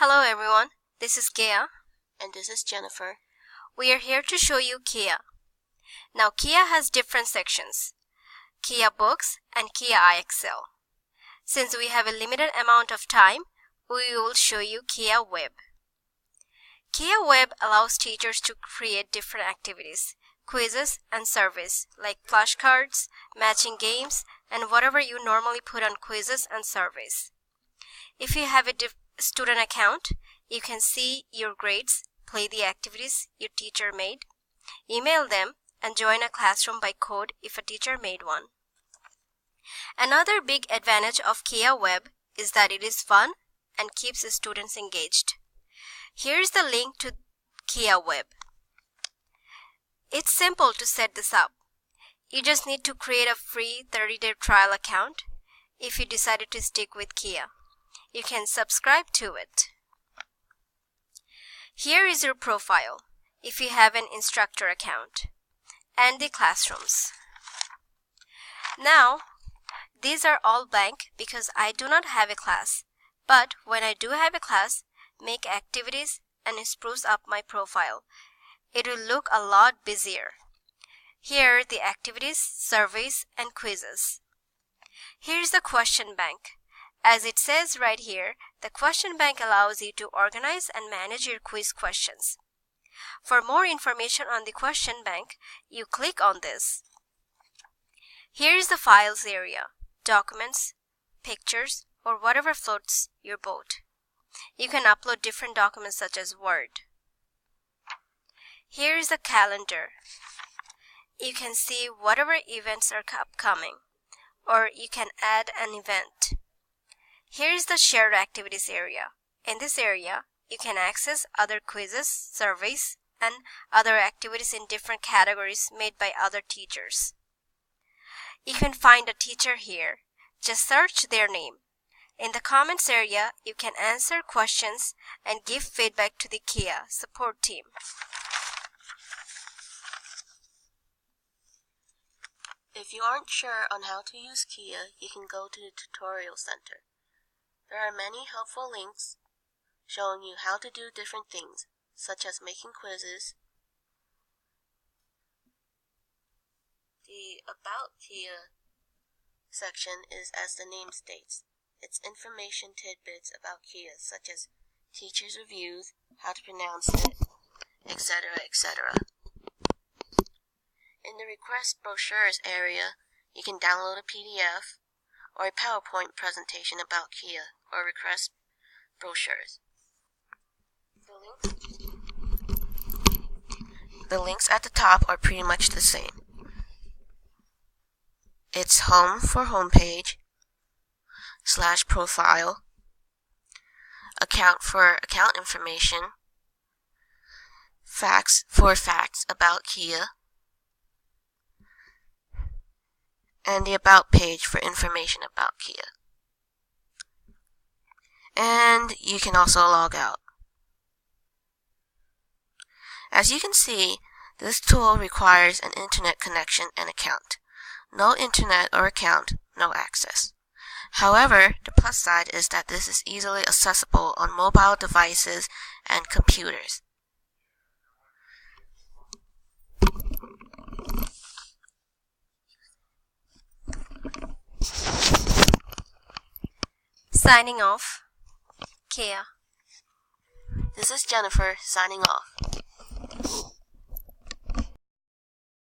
Hello everyone, this is Kia. And this is Jennifer. We are here to show you Kia. Now Kia has different sections, Kia Books and Kia IXL. Since we have a limited amount of time, we will show you Kia Web. Kia Web allows teachers to create different activities, quizzes and surveys like flashcards, matching games, and whatever you normally put on quizzes and surveys. If you have a student account, you can see your grades, play the activities your teacher made, email them, and join a classroom by code if a teacher made one. Another big advantage of Kia Web is that it is fun and keeps the students engaged. Here is the link to Kia Web. It's simple to set this up. You just need to create a free 30-day trial account if you decided to stick with Kia. You can subscribe to it. Here is your profile if you have an instructor account and the classrooms. Now, these are all blank because I do not have a class, but when I do have a class, make activities and spruce up my profile. It will look a lot busier. Here are the activities, surveys, and quizzes. Here's the question bank. As it says right here, the question bank allows you to organize and manage your quiz questions. For more information on the question bank, you click on this. Here is the files area, documents, pictures, or whatever floats your boat. You can upload different documents such as Word. Here is the calendar. You can see whatever events are upcoming, or you can add an event. Here is the shared activities area. In this area, you can access other quizzes, surveys, and other activities in different categories made by other teachers. You can find a teacher here. Just search their name. In the comments area, you can answer questions and give feedback to the Kia support team. If you aren't sure on how to use Kia, you can go to the Tutorial Center. There are many helpful links showing you how to do different things, such as making quizzes. The About Kia section is as the name states. It's information tidbits about Kia, such as teachers' reviews, how to pronounce it, etc., etc. In the Request Brochures area, you can download a PDF or a PowerPoint presentation about Kia or request brochures. The links at the top are pretty much the same. It's home for homepage, /profile, account for account information, facts for facts about Kia, and the About page for information about Kia. And you can also log out. As you can see, this tool requires an internet connection and account. No internet or account, no access. However, the plus side is that this is easily accessible on mobile devices and computers. Signing off, Kia. This is Jennifer signing off.